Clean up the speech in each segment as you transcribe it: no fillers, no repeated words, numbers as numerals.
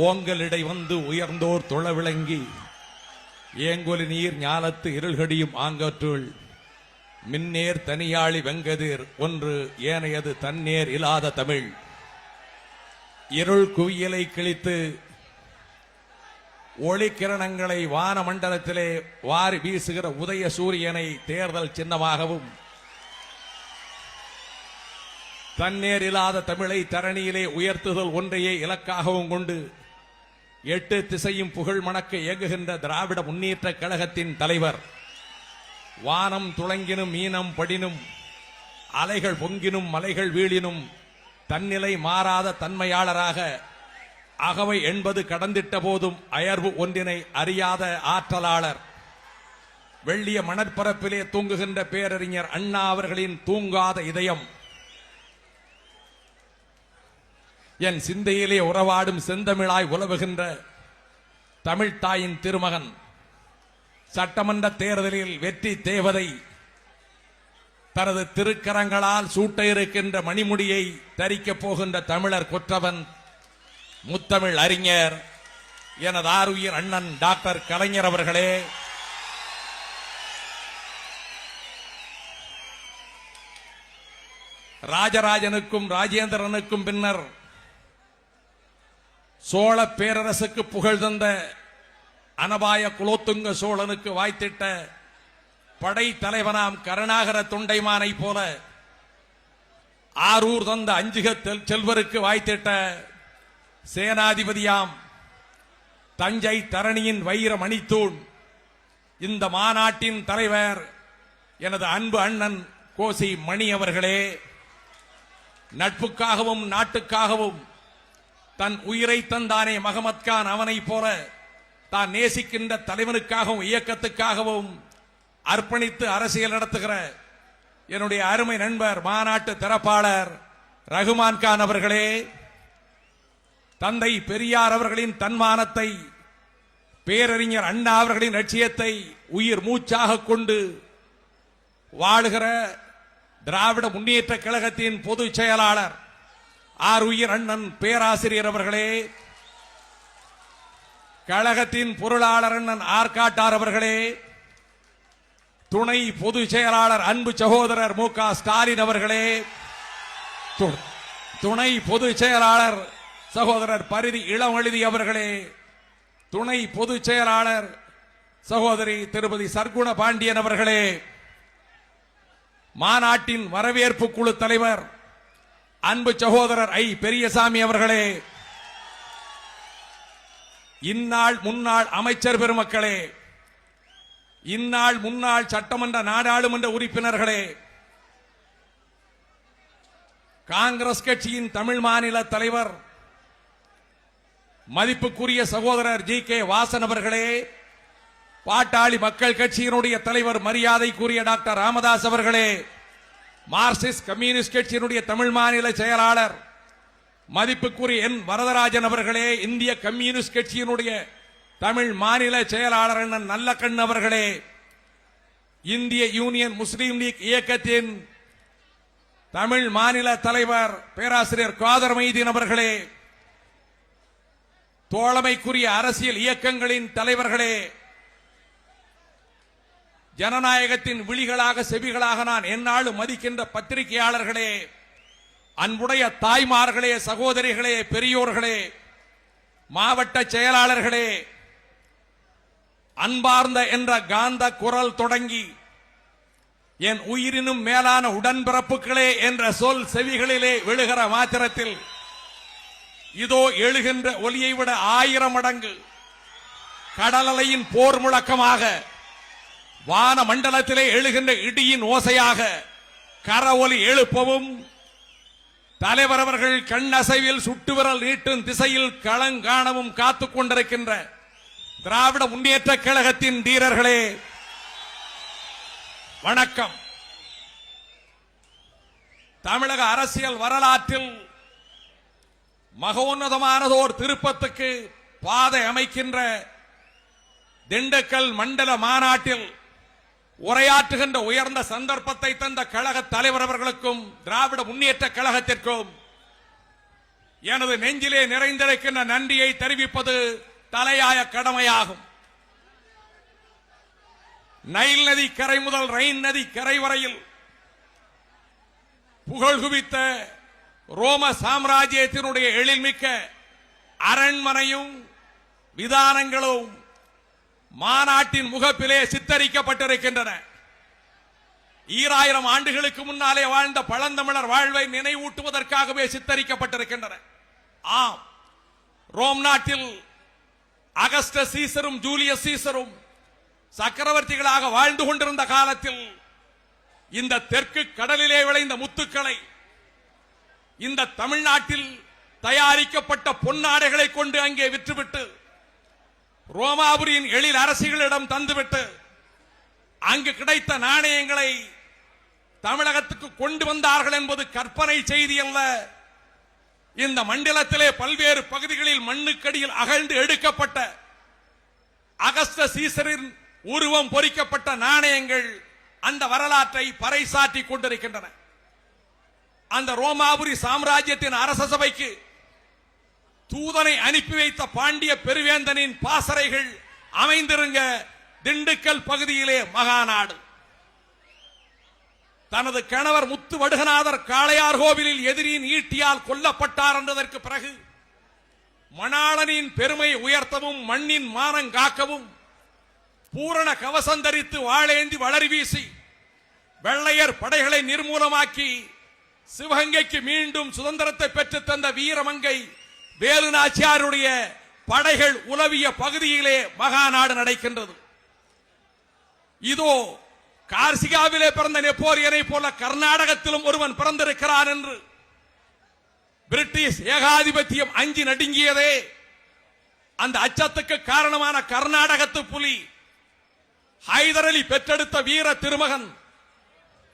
ஓங்கலிடை வந்து உயர்ந்தோர் தொழ விளங்கி ஏங்கொலி நீர் ஞானத்து இருள்கடியும் ஆங்கற்றுள் மின்னேர் தனியாளி வெங்கதிர் ஒன்று ஏனையது தன்னேர் இல்லாத தமிழ். இருள் குவியலை கிழித்து ஒளிக்கிரணங்களை வான மண்டலத்திலே வாரி வீசுகிற உதய சூரியனை தேர்தல் சின்னமாகவும் தன்னேர் இல்லாத தமிழை தரணியிலே உயர்த்துதல் ஒன்றையே இலக்காகவும் கொண்டு 8 திசையும் புகழ் மணக்க இயங்குகின்ற திராவிட முன்னேற்ற கழகத்தின் தலைவர், வானம் துளங்கினும் மீனம் படினும் அலைகள் பொங்கினும் மலைகள் வீழினும் தன்னிலை மாறாத தன்மையாளராக அகவை என்பது கடந்திட்ட போதும் அயர்வு ஒன்றினை அறியாத ஆற்றலாளர், வெள்ளிய மணற்பரப்பிலே தூங்குகின்ற பேரறிஞர் அண்ணா அவர்களின் தூங்காத இதயம், என் சிந்தையிலே உறவாடும் செந்தமிழாய் உலவுகின்ற தமிழ்த்தாயின் திருமகன், சட்டமன்ற தேர்தலில் வெற்றி தேவதை, தனது திருக்கரங்களால் சூட்ட இருக்கின்ற மணிமுடியை தரிக்கப் போகின்ற தமிழர் கொற்றவன், முத்தமிழ் அறிஞர், எனது ஆருயிர் அண்ணன் டாக்டர் கலைஞர் அவர்களே, ராஜராஜனுக்கும் ராஜேந்திரனுக்கும் பின்னர் சோழ பேரரசுக்கு புகழ் தந்த அனபாய குலோத்துங்க சோழனுக்கு வாய்த்திட்ட படை தலைவனாம் கருணாகர தொண்டைமானை போல ஆரூர் தந்த அஞ்சுக செல்வருக்கு வாய்த்திட்ட சேனாதிபதியாம் தஞ்சை தரணியின் வைர மணித்தூண், இந்த மாநாட்டின் தலைவர் எனது அன்பு அண்ணன் கோசி மணி அவர்களே, நட்புக்காகவும் நாட்டுக்காகவும் தன் உயிரை தந்தானே மகமத் கான் அவனை போல தான் நேசிக்கின்ற தலைவனுக்காகவும் இயக்கத்துக்காகவும் அர்ப்பணித்து அரசியல் நடத்துகிற என்னுடைய அருமை நண்பர் மாநாட்டு திறப்பாளர் ரகுமான் கான் அவர்களே, தந்தை பெரியார் அவர்களின் தன்மானத்தை, பேரறிஞர் அண்ணா அவர்களின் லட்சியத்தை உயிர் மூச்சாக கொண்டு வாழுகிற திராவிட முன்னேற்ற கழகத்தின் பொதுச் செயலாளர் ஆருயிர் அண்ணன் பேராசிரியர் அவர்களே, கழகத்தின் பொருளாளர் அண்ணன் ஆர்காட்டார் அவர்களே, துணை பொதுச் செயலாளர் அன்பு சகோதரர் மு க ஸ்டாலின் அவர்களே, துணை பொதுச் செயலாளர் சகோதரர் பரிதி இளமழுதி அவர்களே, துணை பொதுச் செயலாளர் சகோதரி திருப்பதி சர்க்குண பாண்டியன் அவர்களே, மாநாட்டின் வரவேற்பு குழு தலைவர் அன்பு சகோதரர் ஐ பெரியசாமி அவர்களே, இந்நாள் முன்னாள் அமைச்சர் பெருமக்களே, இந்நாள் முன்னாள் சட்டமன்ற நாடாளுமன்ற உறுப்பினர்களே, காங்கிரஸ் கட்சியின் தமிழ் மாநில தலைவர் மதிப்புக்குரிய சகோதரர் ஜி கே வாசன் அவர்களே, பாட்டாளி மக்கள் கட்சியினுடைய தலைவர் மரியாதைக்குரிய டாக்டர் ராமதாஸ் அவர்களே, மார்க்சிஸ்ட் கம்யூனிஸ்ட் கட்சியினுடைய தமிழ் மாநில செயலாளர் மதிப்புக்குரிய என் வரதராஜன் அவர்களே, இந்திய கம்யூனிஸ்ட் கட்சியினுடைய தமிழ் மாநில செயலாளர் நல்லக்கண் அவர்களே, இந்திய யூனியன் முஸ்லீம் லீக் இயக்கத்தின் தமிழ் மாநில தலைவர் பேராசிரியர் காதர் மைதீன் அவர்களே, தோழமைக்குரிய அரசியல் இயக்கங்களின் தலைவர்களே, ஜனநாயகத்தின் விழிகளாக செவிகளாக நான் எந்நாளும் மதிக்கின்ற பத்திரிகையாளர்களே, அன்புடைய தாய்மார்களே, சகோதரிகளே, பெரியோர்களே, மாவட்ட செயலாளர்களே, அன்பார்ந்த என்ற காந்த குரல் தொடங்கி என் உயிரினும் மேலான உடன்பிறப்புகளே என்ற சொல் செவிகளிலே விழுகிற மாத்திரத்தில் இதோ எழுகின்ற ஒலியை விட 1000 மடங்கு கடலலையின் போர் முழக்கமாக, வான மண்டலத்திலே எழுகின்ற இடியின் ஓசையாக கர ஒலி எழுப்பவும், தலைவர் அவர்கள் கண்ணசைவில் சுட்டு விரல் நீட்டும் திசையில் களங்காணவும் காத்துக் கொண்டிருக்கின்ற திராவிட முன்னேற்ற கழகத்தின் தீரர்களே வணக்கம். தமிழக அரசியல் வரலாற்றில் மகோன்னதமானதோர் திருப்பத்துக்கு பாதை அமைக்கின்ற திண்டுக்கல் மண்டல மாநாட்டில் உரையாற்றுகின்ற உயர்ந்த சந்தர்ப்பத்தை தந்த கழக தலைவர் அவர்களுக்கும் திராவிட முன்னேற்ற கழகத்திற்கும் எனது நெஞ்சிலே நிறைந்திருக்கின்ற நன்றியை தெரிவிப்பது தலையாய கடமையாகும். நைல் நதி கரை முதல் ரைன் நதி கரை வரையில் புகழ் குவித்த ரோம சாம்ராஜ்யத்தினுடைய எழில்மிக்க அரண்மனையும் விதானங்களும் மாநாட்டின் முகப்பிலே சித்தரிக்கப்பட்டிருக்கின்றன. 2000 ஆண்டுகளுக்கு முன்னாலே வாழ்ந்த பழந்தமிழர் வாழ்வை நினைவூட்டுவதற்காகவே சித்தரிக்கப்பட்டிருக்கின்றன. ஆம், ரோம் நாட்டில் அகஸ்டஸ் சீசரும் ஜூலியஸ் சீசரும் சக்கரவர்த்திகளாக வாழ்ந்து கொண்டிருந்த காலத்தில் இந்த தெற்கு கடலிலே விளைந்த முத்துக்களை இந்த தமிழ்நாட்டில் தயாரிக்கப்பட்ட பொன்னாடைகளை கொண்டு அங்கே விற்றுவிட்டு ரோமாபுரியின் எழில் அரசிகளிடம் தந்துவிட்டு அங்கு கிடைத்த நாணயங்களை தமிழகத்துக்கு கொண்டு வந்தார்கள் என்பது கற்பனை செய்தி அல்ல. இந்த மண்டலத்திலே பல்வேறு பகுதிகளில் மண்ணுக்கடியில் அகழ்ந்து எடுக்கப்பட்ட அகஸ்டஸ் சீசரின் உருவம் பொறிக்கப்பட்ட நாணயங்கள் அந்த வரலாற்றை பறைசாற்றிக் கொண்டிருக்கின்றன. அந்த ரோமாபுரி சாம்ராஜ்யத்தின் அரச சபைக்கு தூதனை அனுப்பி வைத்த பாண்டிய பெருவேந்தனின் பாசறைகள் அமைந்திருங்க திண்டுக்கல் பகுதியிலே மகாநாடு. தனது கணவர் முத்து வடுகநாதர் காளையார் கோவிலில் எதிரியின் ஈட்டியால் கொல்லப்பட்டார் என்றதற்கு பிறகு மணாளனின் பெருமை உயர்த்தவும் மண்ணின் மானம் காக்கவும் பூரண கவசம் தரித்து வாளேந்தி வளரி வீசி வெள்ளையர் படைகளை நிர்மூலமாக்கி சிவகங்கைக்கு மீண்டும் சுதந்திரத்தை பெற்றுத் தந்த வீரமங்கை வேலு நாச்சியாருடைய படைகள் உலவிய பகுதியிலே மகாநாடு நடக்கின்றது. இதோ கார்சிகாவிலே பிறந்த நெப்போலியனை போல கர்நாடகத்திலும் ஒருவன் பிறந்திருக்கிறான் என்று பிரிட்டிஷ் ஏகாதிபத்தியம் அஞ்சி நடுங்கியதே அந்த அச்சத்துக்கு காரணமான கர்நாடகத்து புலி ஹைதர் அலி பெற்றெடுத்த வீர திருமகன்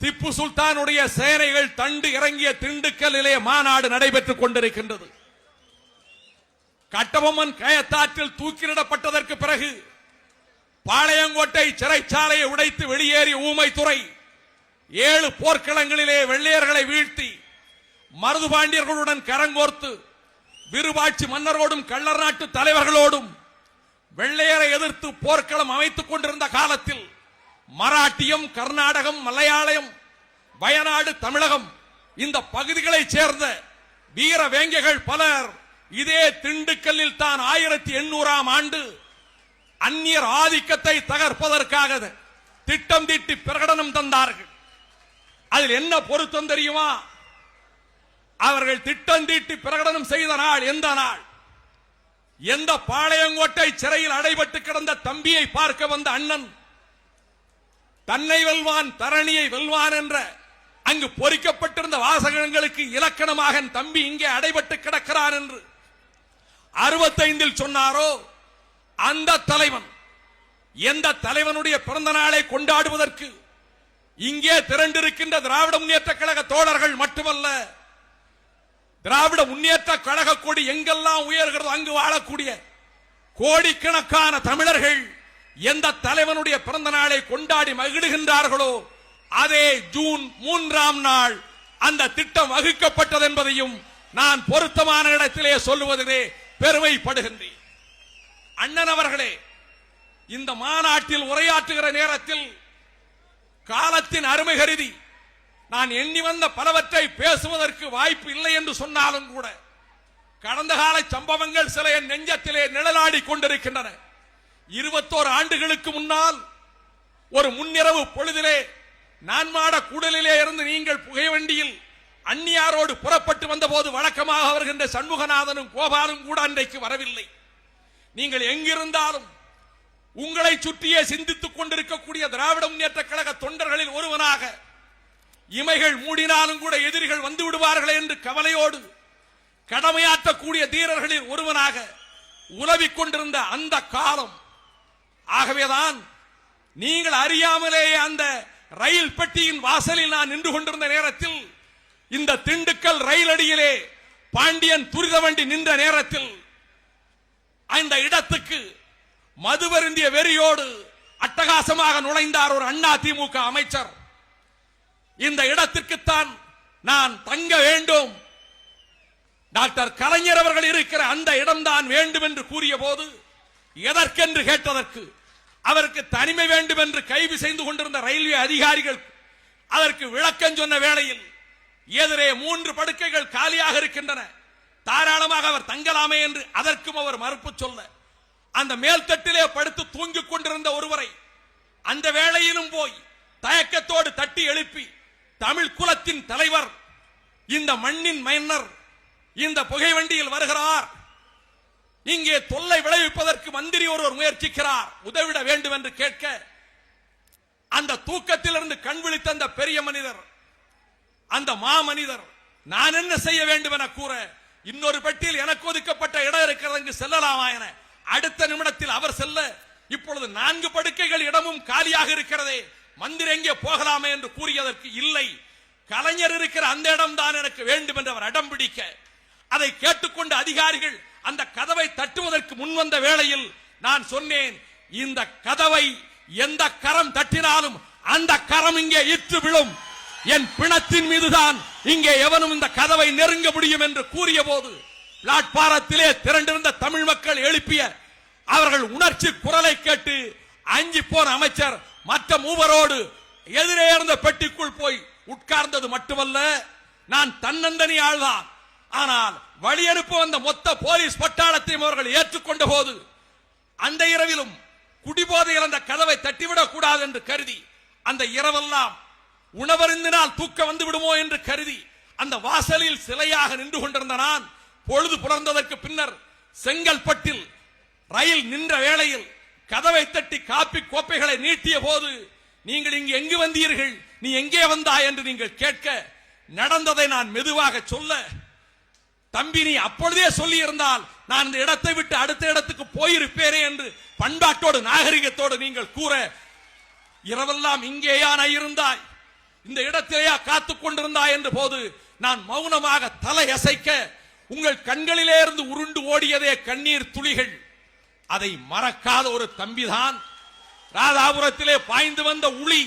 திப்பு சுல்தானுடைய சேனைகள் தண்டு இறங்கிய திண்டுக்கல்லிலே மாநாடு நடைபெற்றுக் கொண்டிருக்கின்றது. கட்டபொம்மன் கயத்தாற்றில் தூக்கிலிடப்பட்டதற்கு பிறகு பாளையங்கோட்டை சிறைச்சாலையை உடைத்து வெளியேறிய ஊமைத்துறை 7 போர்க்களங்களிலே வெள்ளையர்களை வீழ்த்தி மருதுபாண்டியர்களுடன் கரங்கோர்த்து விருபாட்சி மன்னரோடும் கள்ளர் நாட்டு தலைவர்களோடும் வெள்ளையரை எதிர்த்து போர்க்களம் அமைத்துக் கொண்டிருந்த காலத்தில் மராட்டியம், கர்நாடகம், மலையாளம், வயநாடு, தமிழகம் இந்த பகுதிகளைச் சேர்ந்த வீர வேங்கைகள் பலர் இதே திண்டுக்கல்லில் தான் 1800ஆம் ஆண்டு அந்நியர் ஆதிக்கத்தை தகர்ப்பதற்காக திட்டம் தீட்டி பிரகடனம் தந்தார்கள். அதில் என்ன பொருத்தம் தெரியுமா? அவர்கள் திட்டம் தீட்டி பிரகடனம் செய்த நாள் எந்த நாள்? எந்த பாளையங்கோட்டை சிறையில் அடைபட்டு கிடந்த தம்பியை பார்க்க வந்த அண்ணன் தன்னை வெல்வான் தரணியை வெல்வான் என்ற அங்கு பொறிக்கப்பட்டிருந்த வாசகங்களுக்கு இலக்கணமாக தம்பி இங்கே அடைபட்டு கிடக்கிறான் என்று 65 சொன்னாரோ அந்த தலைவன் எந்த தலைவனுடைய பிறந்த நாளை கொண்டாடுவதற்கு இங்கே திரண்டிருக்கின்ற திராவிட முன்னேற்ற கழக தோழர்கள் மட்டுமல்ல, திராவிட முன்னேற்ற கழக கொடி எங்கெல்லாம் உயர்கிறதோ அங்கு வாழக்கூடிய கோடிக்கணக்கான தமிழர்கள் எந்த தலைவனுடைய பிறந்த நாளை கொண்டாடி மகிழ்கின்றார்களோ அதே ஜூன் 3ஆம் நாள் அந்த திட்டம் வகுக்கப்பட்டது என்பதையும் நான் பொருத்தமான இடத்திலே சொல்லுவதிலே பெருமைப்படுகின்றேன். அண்ணன் அவர்களே, இந்த மாநாட்டில் உரையாற்றுகிற நேரத்தில் காலத்தின் அருமை கருதி நான் எண்ணி வந்த பலவற்றை பேசுவதற்கு வாய்ப்பு இல்லை என்று சொன்னாலும் கூட கடந்த கால சம்பவங்கள் சில என் நெஞ்சத்திலே நிழலாடி கொண்டிருக்கின்றன. 21 ஆண்டுகளுக்கு முன்னால் ஒரு முன்னிரவு பொழுதிலே நான்மாட கூடலிலே இருந்து நீங்கள் புகைவண்டியில் அந்நியாரோடு புறப்பட்டு வந்த போது வழக்கமாக வருகின்ற சண்முகநாதனும் கோபாலும் கூட அன்றைக்கு வரவில்லை. நீங்கள் எங்கிருந்தாலும் உங்களை சுற்றியே சிந்தித்துக் கொண்டிருக்கக்கூடிய திராவிட முன்னேற்ற கழக தொண்டர்களில் ஒருவனாக இமைகள் மூடினாலும் கூட எதிரிகள் வந்து விடுவார்கள் என்று கவலையோடு கடமையாற்றக்கூடிய தீரர்களில் ஒருவனாக உலவிக் கொண்டிருந்த அந்த காலம். ஆகவேதான் நீங்கள் அறியாமலேயே அந்த ரயில் பெட்டியின் வாசலில் நான் நின்று கொண்டிருந்த நேரத்தில் இந்த திண்டுக்கல் ரயில் அடியிலே பாண்டியன் துரித வண்டி நின்ற நேரத்தில் அந்த இடத்துக்கு மதுவருந்திய வெறியோடு அட்டகாசமாக நுழைந்தார் ஒரு அதிமுக அமைச்சர். இந்த இடத்திற்குத்தான் நான் தங்க வேண்டும், டாக்டர் கலைஞர் அவர்கள் இருக்கிற அந்த இடம்தான் வேண்டும் என்று கூறிய போது எதற்கென்று கேட்டதற்கு அவருக்கு தனிமை வேண்டும் என்று கைது செய்து கொண்டிருந்த ரயில்வே அதிகாரிகள் அதற்கு விளக்கம் சொன்ன வேளையில் எதிரே 3 படுக்கைகள் காலியாக இருக்கின்றன, தாராளமாக அவர் தங்கலாமே என்று அதற்கும் அவர் மறுப்பு சொல்ல, அந்த மேல்தட்டிலே படுத்து தூங்கிக் கொண்டிருந்த ஒருவரை அந்த வேளையிலும் போய் தயக்கத்தோடு தட்டி எழுப்பி தமிழ் குலத்தின் தலைவர், இந்த மண்ணின் மன்னர் இந்த புகை வண்டியில் வருகிறார், இங்கே தொல்லை விளைவிப்பதற்கு மந்திரி ஒருவர் முயற்சிக்கிறார், உதவிட வேண்டும் என்று கேட்க அந்த தூக்கத்திலிருந்து கண் விழித்த அந்த பெரிய மனிதர், அந்த மாமனிதர் நான் என்ன செய்ய வேண்டும் என கூற, இன்னொரு பெட்டியில் எனக்கு ஒதுக்கப்பட்ட இடம் இருக்கிறது, அங்கு செல்லலாமா என அடுத்த நிமிடத்தில் அவர் செல்ல, இப்பொழுது 4 படுக்கைகள் இடமும் காலியாக இருக்கிறதே, மந்திரி எங்கே போகலாமே என்று கூறியதற்கு இல்லை, கலைஞர் இருக்கிற அந்த இடம் தான் எனக்கு வேண்டும் என்று அவர் அடம் பிடிக்க, அதை கேட்டுக்கொண்ட அதிகாரிகள் அந்த கதவை தட்டுவதற்கு முன்வந்த வேளையில் நான் சொன்னேன், இந்த கதவை எந்த கரம் தட்டினாலும் அந்த கரம் இங்கே இற்று விழும், என் பிணத்தின் மீதுதான் இங்கே எவனும் இந்த கதவை நெருங்க முடியும் என்று கூறிய போது பிளாட்பாரத்திலே திரண்டிருந்த தமிழ் மக்கள் எழுப்பிய அவர்கள் உணர்ச்சி குரலை கேட்டு அஞ்சி போன அமைச்சர் மற்ற மூவரோடு எதிரே இருந்த பெட்டிக்குள் போய் உட்கார்ந்தது மட்டுமல்ல, நான் தன்னந்தனி ஆள்தான், ஆனால் வழி அனுப்ப வந்த மொத்த போலீஸ் பட்டாளத்தையும் அவர்கள் ஏற்றுக்கொண்ட போது அந்த இரவிலும் குடிபோதையில் அந்த கதவை தட்டிவிடக் கூடாது என்று கருதி அந்த இரவெல்லாம் உணவருந்தினால் தூக்கம் வந்து விடுமோ என்று கருதி அந்த வாசலில் சிலையாக நின்று கொண்டிருந்த நான் பொழுது புலர்ந்ததற்கு பின்னர் செங்கல்பட்டில் ரயில் நின்ற வேளையில் கதவை தட்டி காப்பி கோப்பைகளை நீட்டிய போது நீங்கள் இங்கு எங்கு வந்தீர்கள், நீ எங்கே வந்தாய் என்று நீங்கள் கேட்க நடந்ததை நான் மெதுவாக சொல்ல, தம்பி நீ அப்பொழுதே சொல்லி இருந்தால் நான் இந்த இடத்தை விட்டு அடுத்த இடத்துக்கு போயிருப்பேனே என்று பண்பாட்டோடு நாகரிகத்தோடு நீங்கள் கூற, இரவெல்லாம் இங்கேயா நான் இருந்தாய், இந்த இடத்திலேயா காத்துக் கொண்டிருந்தாய் என்ற போது நான் மௌனமாக தலை அசைக்க உங்கள் கண்களிலே இருந்து உருண்டு ஓடியதே கண்ணீர் துளிகள், அதை மறக்காத ஒரு தம்பிதான் ராதாபுரத்திலே பாய்ந்து வந்த உளி,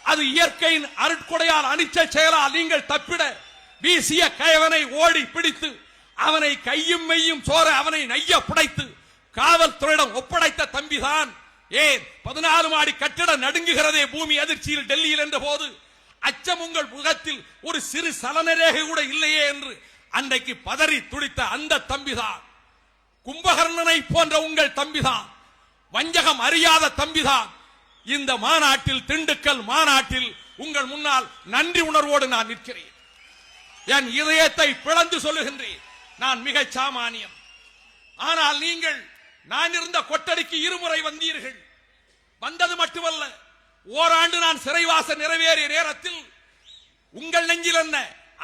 அது இயற்கையின் அருட்கொடையால் அனிச்ச செயலால் நீங்கள் தப்பிட வீசிய கயவனை ஓடி பிடித்து அவனை கையும் மெய்யும் சோர அவனை நைய புடைத்து காவல்துறையிடம் ஒப்படைத்த தம்பிதான். ஏன் 14 மாடி கட்டிடம் நடுங்குகிறதே பூமி அதிர்ச்சியில் டெல்லியில் என்ற போது அச்சம் உங்கள் முகத்தில் ஒரு சிறு சலனரேகை கூட இல்லையே என்று அன்றைக்கு பதறி துடித்த அந்த தம்பிதான். கும்பகர்ணனை போன்ற உங்கள் தம்பிதான், வஞ்சகம் அறியாத தம்பிதான். இந்த மாநாட்டில், திண்டுக்கல் மாநாட்டில் உங்கள் முன்னால் நன்றி உணர்வோடு நான் நிற்கிறேன். என் இதயத்தை பிளந்து சொல்லுகின்றேன், நான் மிக சாமானியம். ஆனால் நீங்கள் நான் இருந்த கொட்டடிக்கு 2 முறை வந்தீர்கள். வந்தது மட்டுமல்ல, ஓராண்டு நான் சிறைவாச நிறைவேறிய நேரத்தில் உங்கள் நெஞ்சில் என்ன,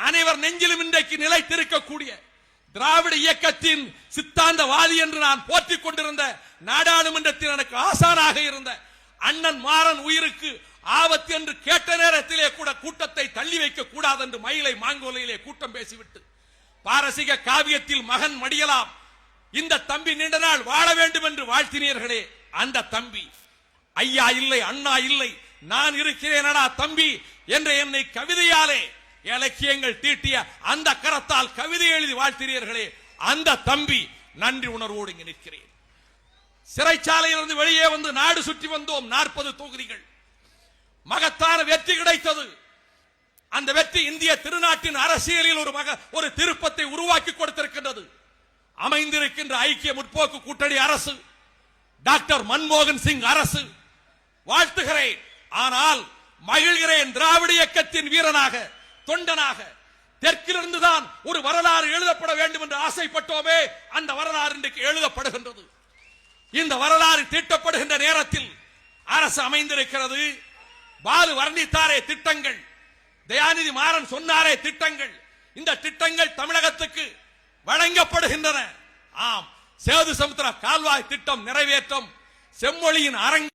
அனைவர் நெஞ்சிலும் இன்றைக்கு நிலைத்திருக்கக்கூடிய திராவிட இயக்கத்தின் சித்தாந்தவாதி என்று நான் போற்றிக் கொண்டிருந்த, நாடாளுமன்றத்தில் எனக்கு ஆசானாக இருந்த அண்ணன் மாறன் உயிருக்கு ஆபத்து என்று கேட்ட நேரத்திலே கூட கூட்டத்தை தள்ளி வைக்க கூடாது என்று மயிலை மாங்கோலையிலே கூட்டம் பேசிவிட்டு பாரசீக காவியத்தில் மகன் மடியலாம், இந்த தம்பி நீண்ட நாள் வாழ வேண்டும் என்று வாழ்த்தினீர்களே, அந்த தம்பி ஐயா இல்லை, அண்ணா இல்லை, நான் இருக்கிறேனடா தம்பி என்ற என்னை கவிதையாலே இலக்கியங்கள் தீட்டிய அந்த கரத்தால் கவிதை எழுதி வாழ்த்தினீர்களே, அந்த தம்பி நன்றி உணர்வோடு இங்கு நிற்கிறேன். சிறைச்சாலையிலிருந்து வெளியே வந்து நாடு சுற்றி வந்தோம். 40 தொகுதிகள், மகத்தான வெற்றி கிடைத்தது. அந்த வெற்றி இந்திய திருநாட்டின் அரசியலில் ஒரு திருப்பத்தை உருவாக்கி கொடுத்திருக்கின்றது. அமைந்திருக்கின்ற ஐக்கிய முற்போக்கு கூட்டணி அரசு, டாக்டர் மன்மோகன் சிங் அரசு, வாழ்த்துகிறேன். ஆனால் மகிழ்கிறேன், திராவிட இயக்கத்தின் வீரனாக, தொண்டனாக தெற்கிலிருந்துதான் ஒரு வரலாறு எழுதப்பட வேண்டும் என்று ஆசைப்பட்டோமே, அந்த வரலாறு இன்றைக்கு எழுதப்படுகின்றது. இந்த வரலாறு தீட்டப்படுகின்ற நேரத்தில் அரசு அமைந்திருக்கிறது. பாலு வர்ணித்தாரே திட்டங்கள், தயாநிதி மாறன் சொன்னாரே திட்டங்கள், இந்த திட்டங்கள் தமிழகத்துக்கு வழங்கப்படுகின்றன. ஆம், சேது சமுத்திர கால்வாய் திட்டம் நிறைவேற்றம், செம்மொழியின் அரங்கு